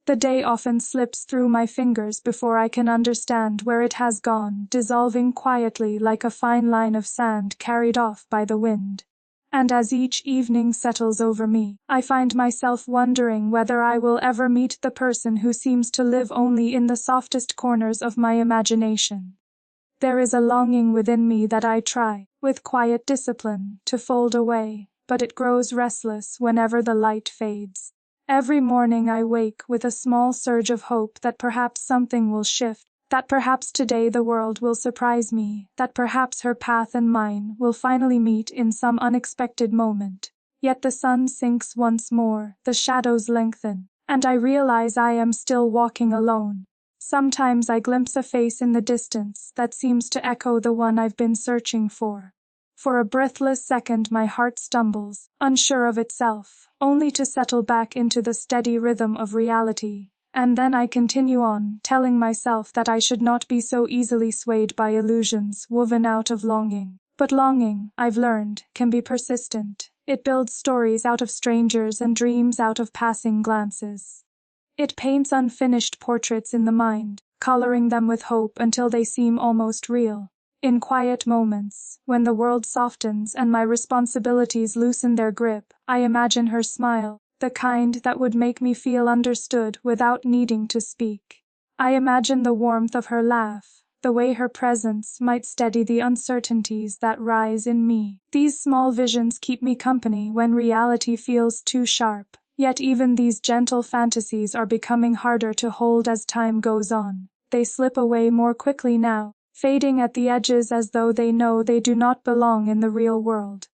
The day often slips through my fingers before I can understand where it has gone, dissolving quietly like a fine line of sand carried off by the wind. And as each evening settles over me, I find myself wondering whether I will ever meet the person who seems to live only in the softest corners of my imagination. There is a longing within me that I try, with quiet discipline, to fold away, but it grows restless whenever the light fades. Every morning I wake with a small surge of hope that perhaps something will shift, that perhaps today the world will surprise me, that perhaps her path and mine will finally meet in some unexpected moment. Yet the sun sinks once more, the shadows lengthen, and I realize I am still walking alone. Sometimes I glimpse a face in the distance that seems to echo the one I've been searching for. For a breathless second my heart stumbles, unsure of itself, only to settle back into the steady rhythm of reality. And then I continue on, telling myself that I should not be so easily swayed by illusions woven out of longing. But longing, I've learned, can be persistent. It builds stories out of strangers and dreams out of passing glances. It paints unfinished portraits in the mind, coloring them with hope until they seem almost real. In quiet moments, when the world softens and my responsibilities loosen their grip, I imagine her smile, the kind that would make me feel understood without needing to speak. I imagine the warmth of her laugh, the way her presence might steady the uncertainties that rise in me. These small visions keep me company when reality feels too sharp, yet even these gentle fantasies are becoming harder to hold as time goes on. They slip away more quickly now, fading at the edges as though they know they do not belong in the real world.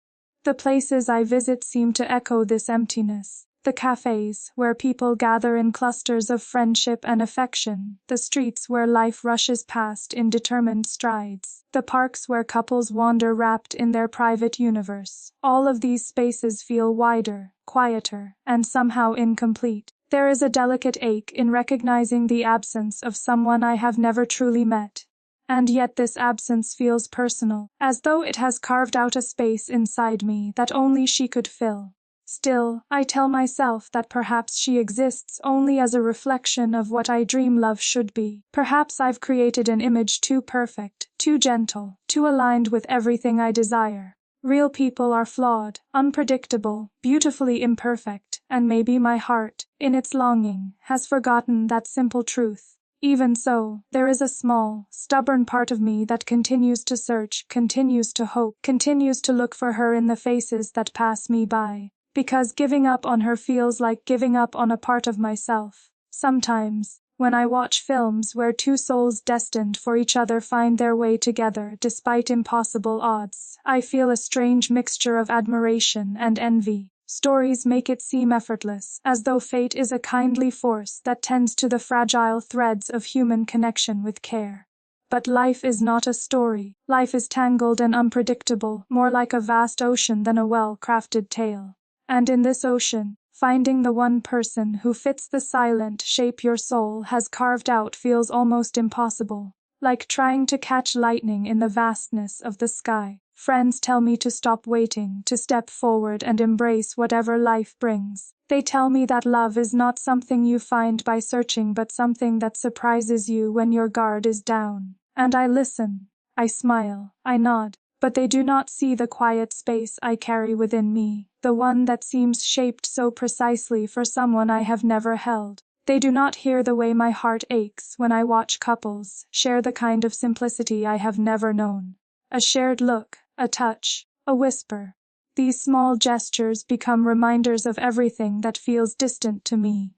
The places I visit seem to echo this emptiness. The cafes, where people gather in clusters of friendship and affection, the streets where life rushes past in determined strides, the parks where couples wander wrapped in their private universe. All of these spaces feel wider, quieter, and somehow incomplete. There is a delicate ache in recognizing the absence of someone I have never truly met. And yet this absence feels personal, as though it has carved out a space inside me that only she could fill. Still, I tell myself that perhaps she exists only as a reflection of what I dream love should be. Perhaps I've created an image too perfect, too gentle, too aligned with everything I desire. Real people are flawed, unpredictable, beautifully imperfect, and maybe my heart, in its longing, has forgotten that simple truth. Even so, there is a small, stubborn part of me that continues to search, continues to hope, continues to look for her in the faces that pass me by. Because giving up on her feels like giving up on a part of myself. Sometimes, when I watch films where two souls destined for each other find their way together despite impossible odds, I feel a strange mixture of admiration and envy. Stories make it seem effortless, as though fate is a kindly force that tends to the fragile threads of human connection with care. But life is not a story. Life is tangled and unpredictable, more like a vast ocean than a well-crafted tale. And in this ocean, finding the one person who fits the silent shape your soul has carved out feels almost impossible. Like trying to catch lightning in the vastness of the sky. Friends tell me to stop waiting, to step forward and embrace whatever life brings. They tell me that love is not something you find by searching but something that surprises you when your guard is down. And I listen. I smile. I nod. But they do not see the quiet space I carry within me, the one that seems shaped so precisely for someone I have never held. They do not hear the way my heart aches when I watch couples share the kind of simplicity I have never known. A shared look, a touch, a whisper. These small gestures become reminders of everything that feels distant to me.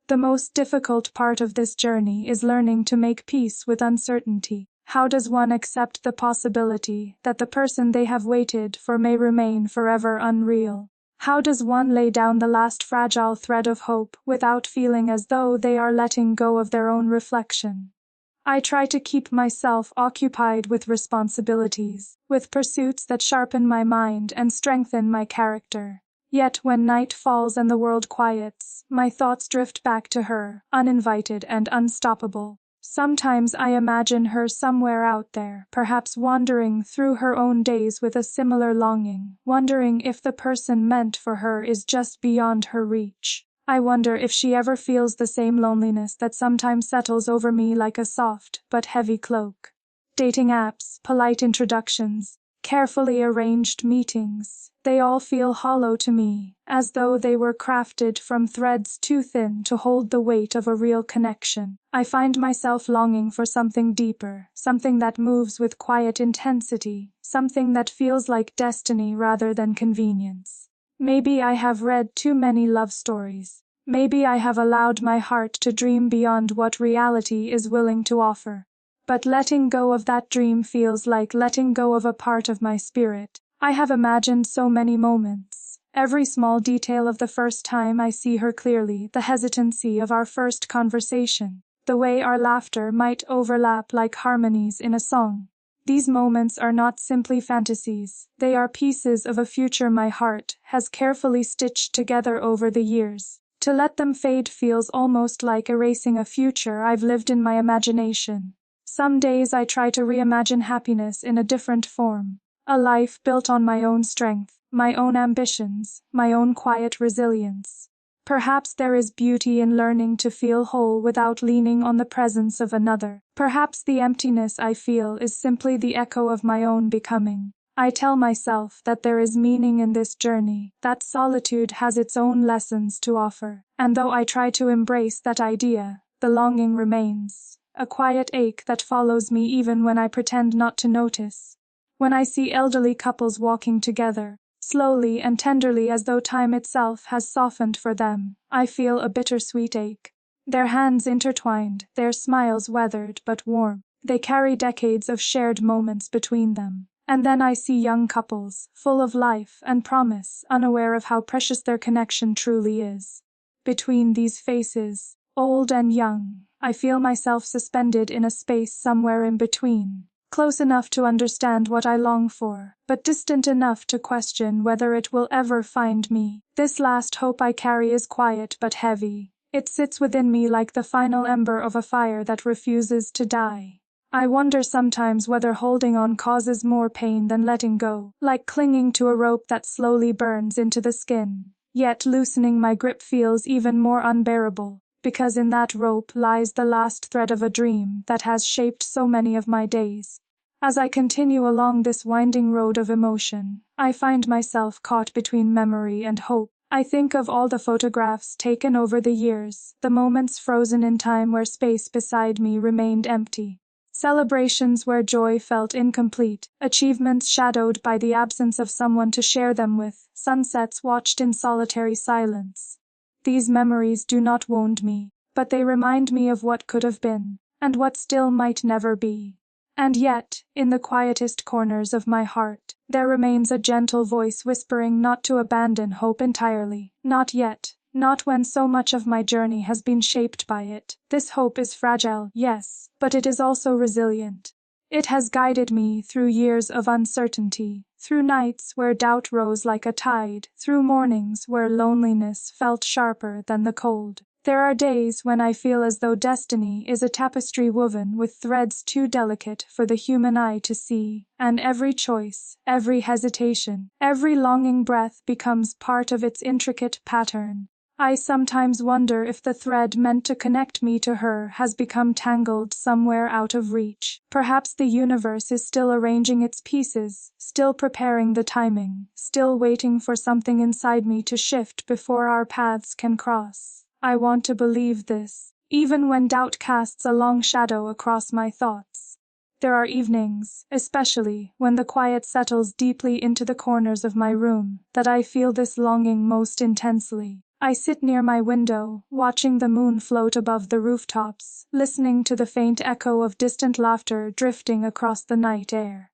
The most difficult part of this journey is learning to make peace with uncertainty. How does one accept the possibility that the person they have waited for may remain forever unreal? How does one lay down the last fragile thread of hope without feeling as though they are letting go of their own reflection? I try to keep myself occupied with responsibilities, with pursuits that sharpen my mind and strengthen my character. Yet when night falls and the world quiets, my thoughts drift back to her, uninvited and unstoppable. Sometimes I imagine her somewhere out there, perhaps wandering through her own days with a similar longing, wondering if the person meant for her is just beyond her reach. I wonder if she ever feels the same loneliness that sometimes settles over me like a soft but heavy cloak. Dating apps, polite introductions, carefully arranged meetings, they all feel hollow to me, as though they were crafted from threads too thin to hold the weight of a real connection. I find myself longing for something deeper, something that moves with quiet intensity, something that feels like destiny rather than convenience. Maybe I have read too many love stories. Maybe I have allowed my heart to dream beyond what reality is willing to offer. But letting go of that dream feels like letting go of a part of my spirit. I have imagined so many moments. Every small detail of the first time I see her clearly, the hesitancy of our first conversation, the way our laughter might overlap like harmonies in a song. These moments are not simply fantasies, they are pieces of a future my heart has carefully stitched together over the years. To let them fade feels almost like erasing a future I've lived in my imagination. Some days I try to reimagine happiness in a different form, a life built on my own strength, my own ambitions, my own quiet resilience. Perhaps there is beauty in learning to feel whole without leaning on the presence of another. Perhaps the emptiness I feel is simply the echo of my own becoming. I tell myself that there is meaning in this journey, that solitude has its own lessons to offer. And though I try to embrace that idea, the longing remains, a quiet ache that follows me even when I pretend not to notice. When I see elderly couples walking together, slowly and tenderly as though time itself has softened for them, I feel a bittersweet ache. Their hands intertwined, their smiles weathered but warm. They carry decades of shared moments between them. And then I see young couples, full of life and promise, unaware of how precious their connection truly is. Between these faces, old and young, I feel myself suspended in a space somewhere in between. Close enough to understand what I long for, but distant enough to question whether it will ever find me. This last hope I carry is quiet but heavy. It sits within me like the final ember of a fire that refuses to die. I wonder sometimes whether holding on causes more pain than letting go, like clinging to a rope that slowly burns into the skin. Yet loosening my grip feels even more unbearable, because in that rope lies the last thread of a dream that has shaped so many of my days. As I continue along this winding road of emotion, I find myself caught between memory and hope. I think of all the photographs taken over the years, the moments frozen in time where space beside me remained empty. Celebrations where joy felt incomplete, achievements shadowed by the absence of someone to share them with, sunsets watched in solitary silence. These memories do not wound me, but they remind me of what could have been, and what still might never be. And yet, in the quietest corners of my heart, there remains a gentle voice whispering not to abandon hope entirely. Not yet, not when so much of my journey has been shaped by it. This hope is fragile, yes, but it is also resilient. It has guided me through years of uncertainty, through nights where doubt rose like a tide, through mornings where loneliness felt sharper than the cold. There are days when I feel as though destiny is a tapestry woven with threads too delicate for the human eye to see, and every choice, every hesitation, every longing breath becomes part of its intricate pattern. I sometimes wonder if the thread meant to connect me to her has become tangled somewhere out of reach. Perhaps the universe is still arranging its pieces, still preparing the timing, still waiting for something inside me to shift before our paths can cross. I want to believe this, even when doubt casts a long shadow across my thoughts. There are evenings, especially when the quiet settles deeply into the corners of my room, that I feel this longing most intensely. I sit near my window, watching the moon float above the rooftops, listening to the faint echo of distant laughter drifting across the night air.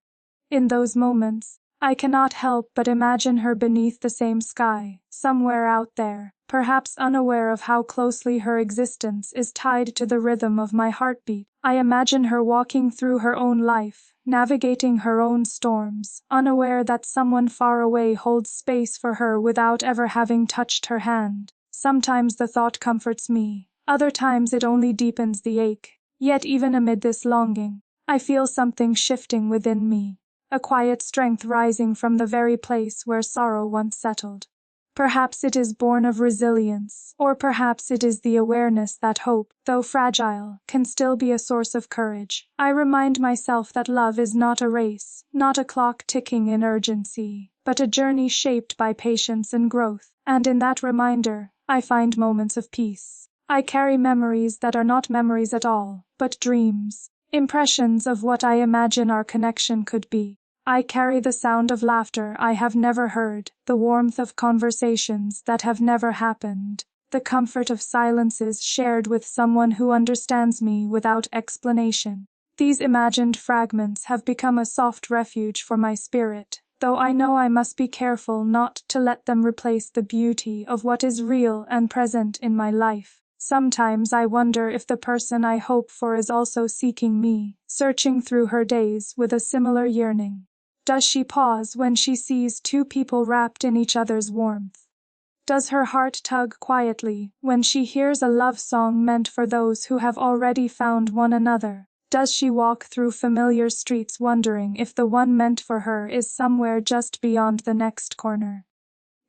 In those moments, I cannot help but imagine her beneath the same sky, somewhere out there, perhaps unaware of how closely her existence is tied to the rhythm of my heartbeat. I imagine her walking through her own life, navigating her own storms, unaware that someone far away holds space for her without ever having touched her hand. Sometimes the thought comforts me, other times it only deepens the ache. Yet even amid this longing, I feel something shifting within me, a quiet strength rising from the very place where sorrow once settled. Perhaps it is born of resilience, or perhaps it is the awareness that hope, though fragile, can still be a source of courage. I remind myself that love is not a race, not a clock ticking in urgency, but a journey shaped by patience and growth, and in that reminder, I find moments of peace. I carry memories that are not memories at all, but dreams, impressions of what I imagine our connection could be. I carry the sound of laughter I have never heard, the warmth of conversations that have never happened, the comfort of silences shared with someone who understands me without explanation. These imagined fragments have become a soft refuge for my spirit, though I know I must be careful not to let them replace the beauty of what is real and present in my life. Sometimes I wonder if the person I hope for is also seeking me, searching through her days with a similar yearning. Does she pause when she sees two people wrapped in each other's warmth? Does her heart tug quietly when she hears a love song meant for those who have already found one another? Does she walk through familiar streets wondering if the one meant for her is somewhere just beyond the next corner?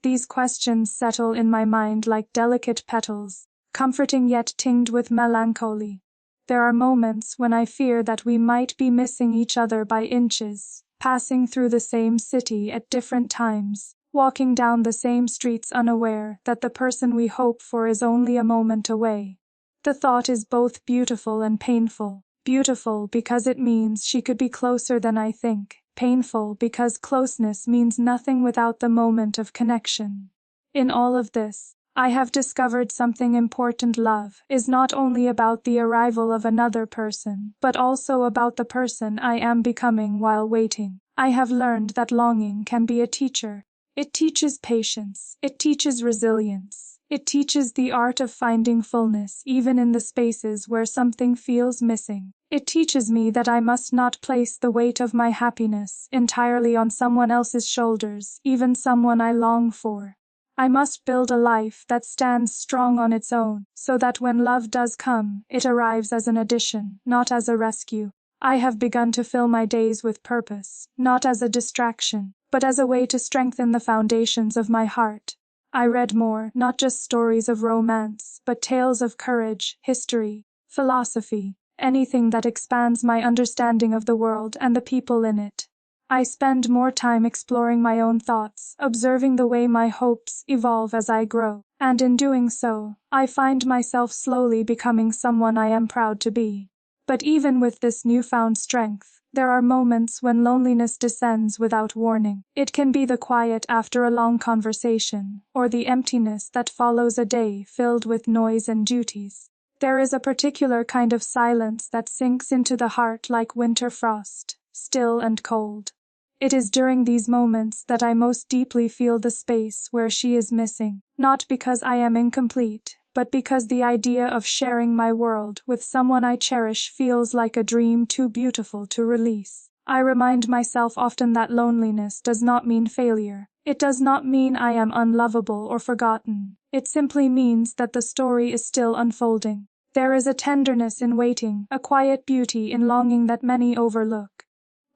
These questions settle in my mind like delicate petals, comforting yet tinged with melancholy. There are moments when I fear that we might be missing each other by inches, passing through the same city at different times, walking down the same streets unaware that the person we hope for is only a moment away. The thought is both beautiful and painful. Beautiful because it means she could be closer than I think, painful because closeness means nothing without the moment of connection. In all of this, I have discovered something important. Love is not only about the arrival of another person, but also about the person I am becoming while waiting. I have learned that longing can be a teacher. It teaches patience, it teaches resilience, it teaches the art of finding fullness even in the spaces where something feels missing. It teaches me that I must not place the weight of my happiness entirely on someone else's shoulders, even someone I long for. I must build a life that stands strong on its own, so that when love does come, it arrives as an addition, not as a rescue. I have begun to fill my days with purpose, not as a distraction, but as a way to strengthen the foundations of my heart. I read more, not just stories of romance, but tales of courage, history, philosophy, anything that expands my understanding of the world and the people in it. I spend more time exploring my own thoughts, observing the way my hopes evolve as I grow, and in doing so, I find myself slowly becoming someone I am proud to be. But even with this newfound strength, there are moments when loneliness descends without warning. It can be the quiet after a long conversation, or the emptiness that follows a day filled with noise and duties. There is a particular kind of silence that sinks into the heart like winter frost, still and cold. It is during these moments that I most deeply feel the space where she is missing, not because I am incomplete, but because the idea of sharing my world with someone I cherish feels like a dream too beautiful to release. I remind myself often that loneliness does not mean failure. It does not mean I am unlovable or forgotten. It simply means that the story is still unfolding. There is a tenderness in waiting, a quiet beauty in longing that many overlook.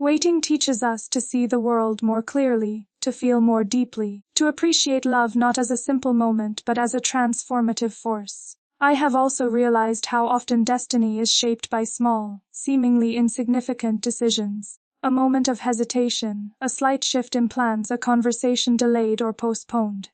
Waiting teaches us to see the world more clearly, to feel more deeply, to appreciate love not as a simple moment but as a transformative force. I have also realized how often destiny is shaped by small, seemingly insignificant decisions. A moment of hesitation, a slight shift in plans, a conversation delayed or postponed.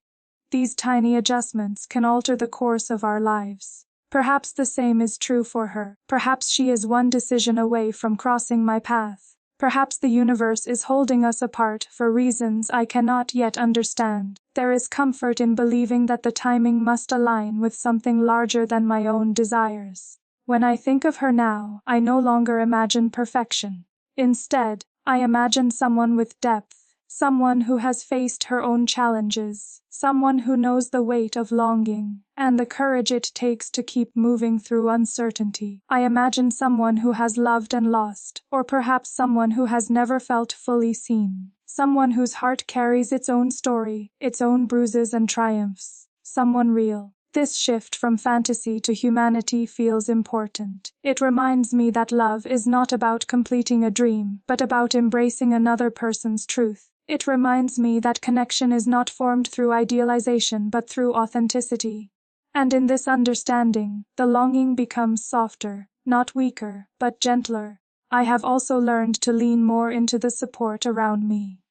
These tiny adjustments can alter the course of our lives. Perhaps the same is true for her. Perhaps she is one decision away from crossing my path. Perhaps the universe is holding us apart for reasons I cannot yet understand. There is comfort in believing that the timing must align with something larger than my own desires. When I think of her now, I no longer imagine perfection. Instead, I imagine someone with depth, someone who has faced her own challenges, someone who knows the weight of longing, and the courage it takes to keep moving through uncertainty. I imagine someone who has loved and lost, or perhaps someone who has never felt fully seen. Someone whose heart carries its own story, its own bruises and triumphs. Someone real. This shift from fantasy to humanity feels important. It reminds me that love is not about completing a dream, but about embracing another person's truth. It reminds me that connection is not formed through idealization but through authenticity. And in this understanding, the longing becomes softer, not weaker, but gentler. I have also learned to lean more into the support around me.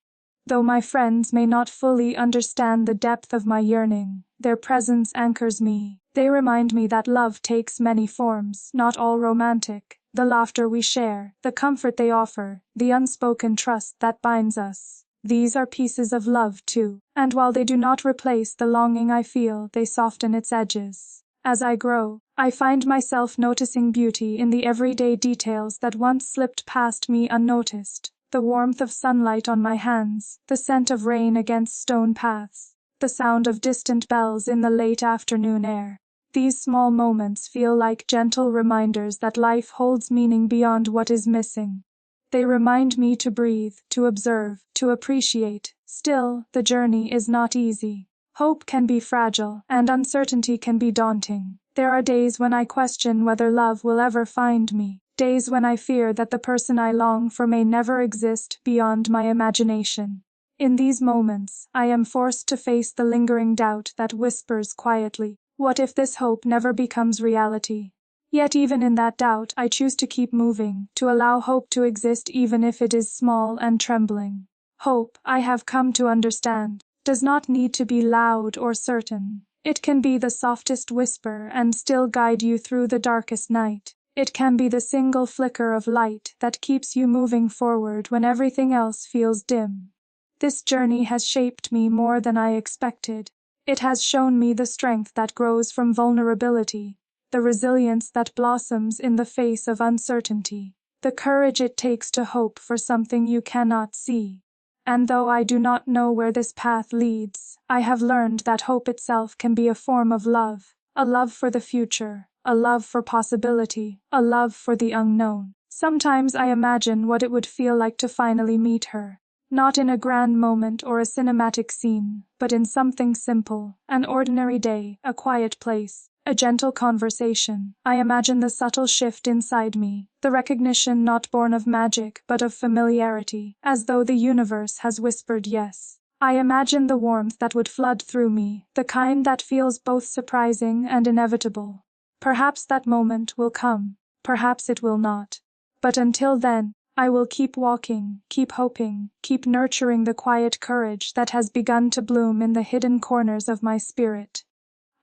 Though my friends may not fully understand the depth of my yearning, their presence anchors me. They remind me that love takes many forms, not all romantic. The laughter we share, the comfort they offer, the unspoken trust that binds us. These are pieces of love too, and while they do not replace the longing I feel, they soften its edges. As I grow, I find myself noticing beauty in the everyday details that once slipped past me unnoticed. The warmth of sunlight on my hands, the scent of rain against stone paths, the sound of distant bells in the late afternoon air. These small moments feel like gentle reminders that life holds meaning beyond what is missing. They remind me to breathe, to observe, to appreciate. Still, the journey is not easy. Hope can be fragile, and uncertainty can be daunting. There are days when I question whether love will ever find me. Days when I fear that the person I long for may never exist beyond my imagination. In these moments, I am forced to face the lingering doubt that whispers quietly, "What if this hope never becomes reality?" Yet even in that doubt, I choose to keep moving, to allow hope to exist even if it is small and trembling. Hope, I have come to understand, does not need to be loud or certain. It can be the softest whisper and still guide you through the darkest night. It can be the single flicker of light that keeps you moving forward when everything else feels dim. This journey has shaped me more than I expected. It has shown me the strength that grows from vulnerability, the resilience that blossoms in the face of uncertainty, the courage it takes to hope for something you cannot see. And though I do not know where this path leads, I have learned that hope itself can be a form of love, a love for the future, a love for possibility, a love for the unknown. Sometimes I imagine what it would feel like to finally meet her, not in a grand moment or a cinematic scene, but in something simple, an ordinary day, a quiet place, a gentle conversation. I imagine the subtle shift inside me, the recognition not born of magic but of familiarity, as though the universe has whispered yes. I imagine the warmth that would flood through me, the kind that feels both surprising and inevitable. Perhaps that moment will come, perhaps it will not. But until then, I will keep walking, keep hoping, keep nurturing the quiet courage that has begun to bloom in the hidden corners of my spirit.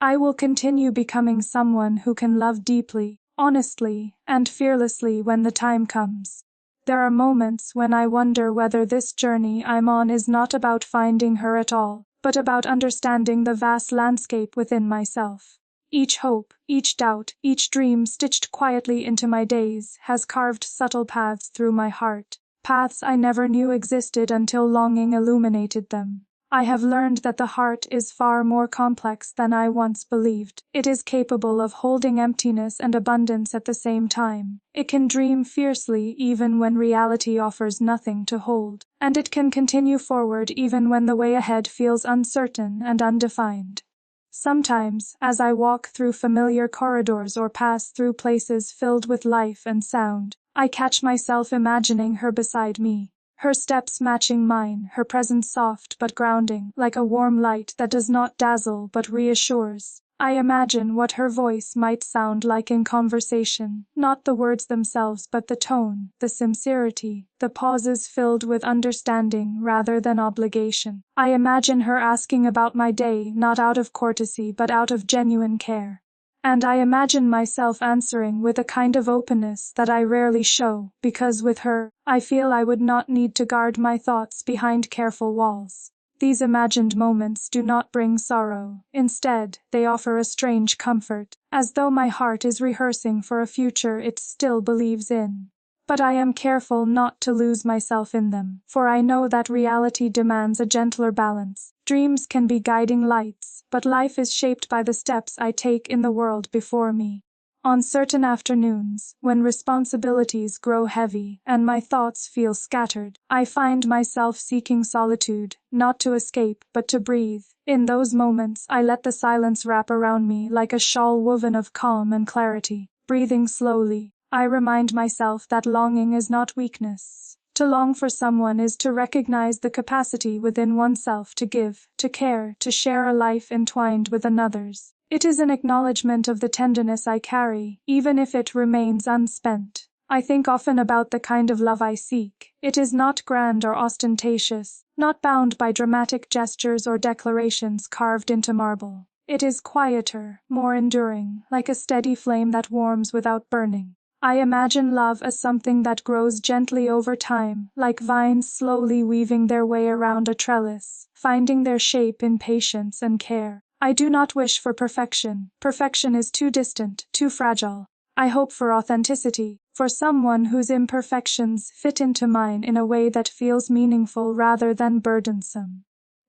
I will continue becoming someone who can love deeply, honestly, and fearlessly when the time comes. There are moments when I wonder whether this journey I'm on is not about finding her at all, but about understanding the vast landscape within myself. Each hope, each doubt, each dream stitched quietly into my days has carved subtle paths through my heart, paths I never knew existed until longing illuminated them. I have learned that the heart is far more complex than I once believed. It is capable of holding emptiness and abundance at the same time. It can dream fiercely even when reality offers nothing to hold, and it can continue forward even when the way ahead feels uncertain and undefined. Sometimes, as I walk through familiar corridors or pass through places filled with life and sound, I catch myself imagining her beside me, her steps matching mine, her presence soft but grounding, like a warm light that does not dazzle but reassures. I imagine what her voice might sound like in conversation, not the words themselves but the tone, the sincerity, the pauses filled with understanding rather than obligation. I imagine her asking about my day not out of courtesy but out of genuine care. And I imagine myself answering with a kind of openness that I rarely show, because with her, I feel I would not need to guard my thoughts behind careful walls. These imagined moments do not bring sorrow. Instead, they offer a strange comfort, as though my heart is rehearsing for a future it still believes in. But I am careful not to lose myself in them, for I know that reality demands a gentler balance. Dreams can be guiding lights, but life is shaped by the steps I take in the world before me. On certain afternoons, when responsibilities grow heavy and my thoughts feel scattered, I find myself seeking solitude, not to escape but to breathe. In those moments, I let the silence wrap around me like a shawl woven of calm and clarity. Breathing slowly, I remind myself that longing is not weakness. To long for someone is to recognize the capacity within oneself to give, to care, to share a life entwined with another's. It is an acknowledgement of the tenderness I carry, even if it remains unspent. I think often about the kind of love I seek. It is not grand or ostentatious, not bound by dramatic gestures or declarations carved into marble. It is quieter, more enduring, like a steady flame that warms without burning. I imagine love as something that grows gently over time, like vines slowly weaving their way around a trellis, finding their shape in patience and care. I do not wish for perfection. Perfection is too distant, too fragile. I hope for authenticity, for someone whose imperfections fit into mine in a way that feels meaningful rather than burdensome.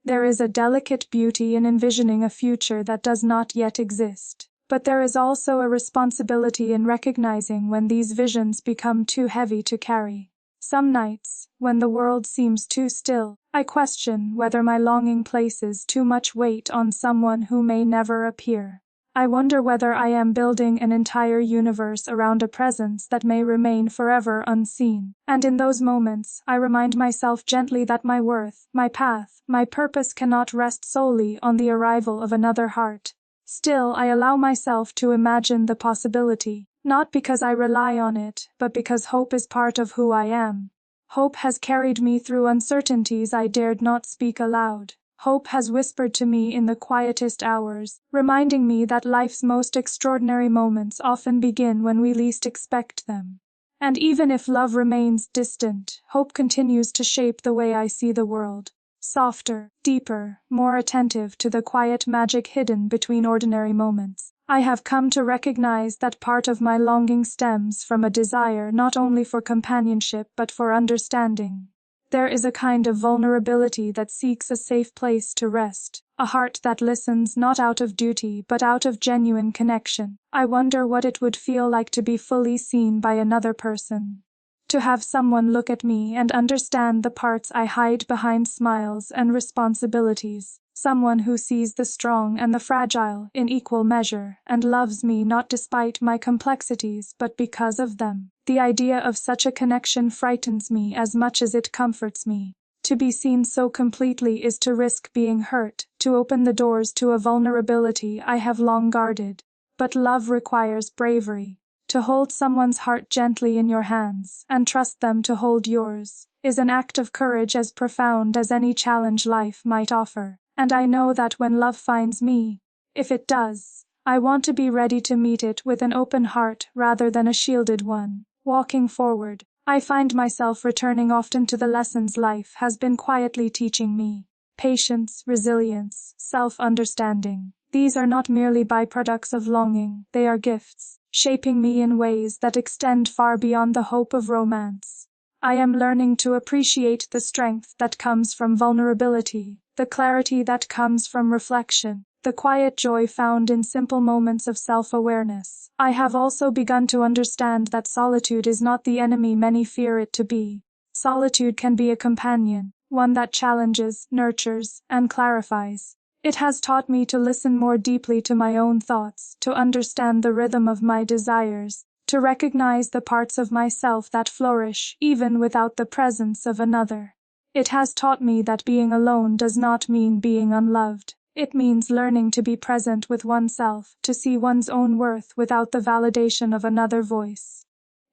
There is a delicate beauty in envisioning a future that does not yet exist. But there is also a responsibility in recognizing when these visions become too heavy to carry. Some nights, when the world seems too still, I question whether my longing places too much weight on someone who may never appear. I wonder whether I am building an entire universe around a presence that may remain forever unseen. And in those moments, I remind myself gently that my worth, my path, my purpose cannot rest solely on the arrival of another heart. Still, I allow myself to imagine the possibility, not because I rely on it, but because hope is part of who I am. Hope has carried me through uncertainties I dared not speak aloud. Hope has whispered to me in the quietest hours, reminding me that life's most extraordinary moments often begin when we least expect them. And even if love remains distant, hope continues to shape the way I see the world. Softer, deeper, more attentive to the quiet magic hidden between ordinary moments. I have come to recognize that part of my longing stems from a desire not only for companionship but for understanding. There is a kind of vulnerability that seeks a safe place to rest, a heart that listens not out of duty but out of genuine connection. I wonder what it would feel like to be fully seen by another person. To have someone look at me and understand the parts I hide behind smiles and responsibilities. Someone who sees the strong and the fragile in equal measure and loves me not despite my complexities but because of them. The idea of such a connection frightens me as much as it comforts me. To be seen so completely is to risk being hurt, to open the doors to a vulnerability I have long guarded. But love requires bravery. To hold someone's heart gently in your hands, and trust them to hold yours, is an act of courage as profound as any challenge life might offer. And I know that when love finds me, if it does, I want to be ready to meet it with an open heart rather than a shielded one. Walking forward, I find myself returning often to the lessons life has been quietly teaching me. Patience, resilience, self-understanding. These are not merely byproducts of longing, they are gifts, shaping me in ways that extend far beyond the hope of romance. I am learning to appreciate the strength that comes from vulnerability, the clarity that comes from reflection, the quiet joy found in simple moments of self-awareness. I have also begun to understand that solitude is not the enemy many fear it to be. Solitude can be a companion, one that challenges, nurtures, and clarifies. It has taught me to listen more deeply to my own thoughts, to understand the rhythm of my desires, to recognize the parts of myself that flourish even without the presence of another. It has taught me that being alone does not mean being unloved. It means learning to be present with oneself, to see one's own worth without the validation of another voice.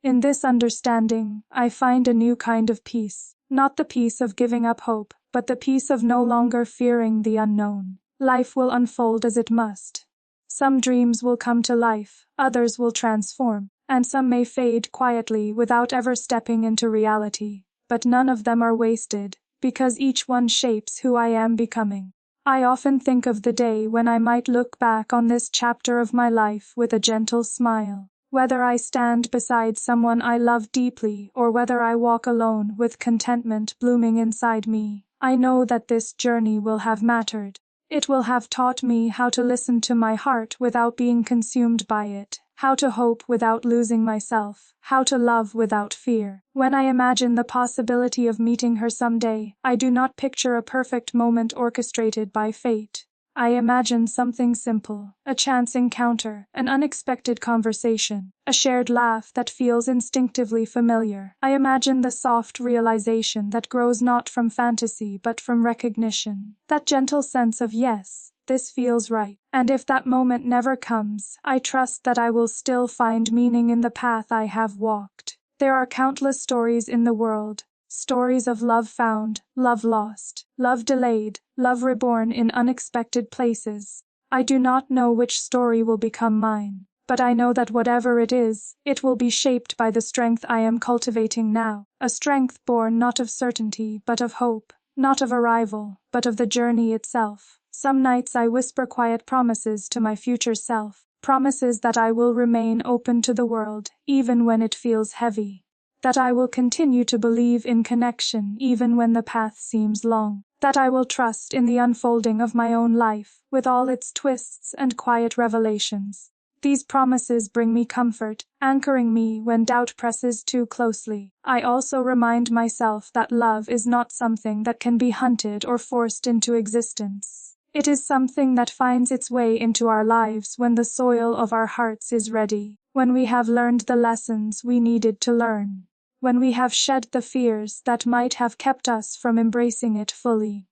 In this understanding, I find a new kind of peace, not the peace of giving up hope, but the peace of no longer fearing the unknown. Life will unfold as it must. Some dreams will come to life, others will transform, and some may fade quietly without ever stepping into reality. But none of them are wasted, because each one shapes who I am becoming. I often think of the day when I might look back on this chapter of my life with a gentle smile. Whether I stand beside someone I love deeply or whether I walk alone with contentment blooming inside me, I know that this journey will have mattered. It will have taught me how to listen to my heart without being consumed by it, how to hope without losing myself, how to love without fear. When I imagine the possibility of meeting her someday, I do not picture a perfect moment orchestrated by fate. I imagine something simple, a chance encounter, an unexpected conversation, a shared laugh that feels instinctively familiar. I imagine the soft realization that grows not from fantasy but from recognition, that gentle sense of yes, this feels right. And if that moment never comes, I trust that I will still find meaning in the path I have walked. There are countless stories in the world, stories of love found, love lost, love delayed, love reborn in unexpected places. I do not know which story will become mine, but I know that whatever it is, it will be shaped by the strength I am cultivating now, a strength born not of certainty but of hope, not of arrival, but of the journey itself. Some nights I whisper quiet promises to my future self, promises that I will remain open to the world, even when it feels heavy. That I will continue to believe in connection even when the path seems long. That I will trust in the unfolding of my own life, with all its twists and quiet revelations. These promises bring me comfort, anchoring me when doubt presses too closely. I also remind myself that love is not something that can be hunted or forced into existence. It is something that finds its way into our lives when the soil of our hearts is ready, when we have learned the lessons we needed to learn, when we have shed the fears that might have kept us from embracing it fully.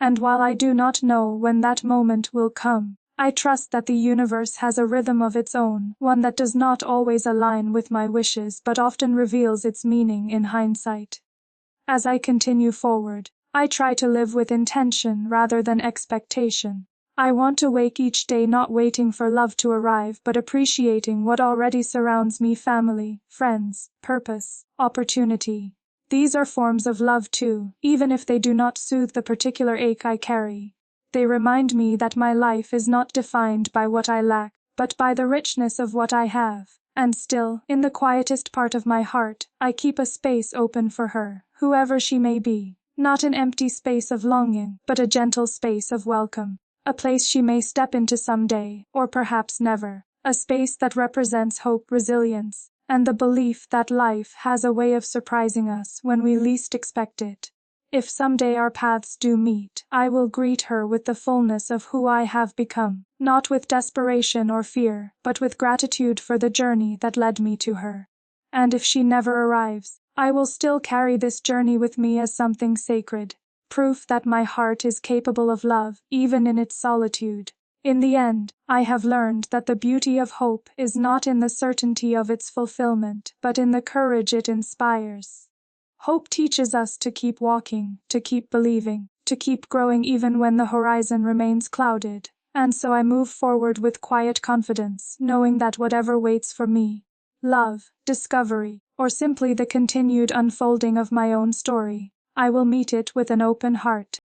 And while I do not know when that moment will come, I trust that the universe has a rhythm of its own, one that does not always align with my wishes but often reveals its meaning in hindsight. As I continue forward, I try to live with intention rather than expectation. I want to wake each day not waiting for love to arrive but appreciating what already surrounds me: family, friends, purpose, opportunity. These are forms of love too, even if they do not soothe the particular ache I carry. They remind me that my life is not defined by what I lack, but by the richness of what I have. And still, in the quietest part of my heart, I keep a space open for her, whoever she may be. Not an empty space of longing, but a gentle space of welcome. A place she may step into someday, or perhaps never. A space that represents hope, resilience, and the belief that life has a way of surprising us when we least expect it. If someday our paths do meet, I will greet her with the fullness of who I have become, not with desperation or fear, but with gratitude for the journey that led me to her. And if she never arrives, I will still carry this journey with me as something sacred, proof that my heart is capable of love, even in its solitude. In the end, I have learned that the beauty of hope is not in the certainty of its fulfillment, but in the courage it inspires. Hope teaches us to keep walking, to keep believing, to keep growing even when the horizon remains clouded. And so I move forward with quiet confidence, knowing that whatever waits for me, love, discovery, or simply the continued unfolding of my own story, I will meet it with an open heart.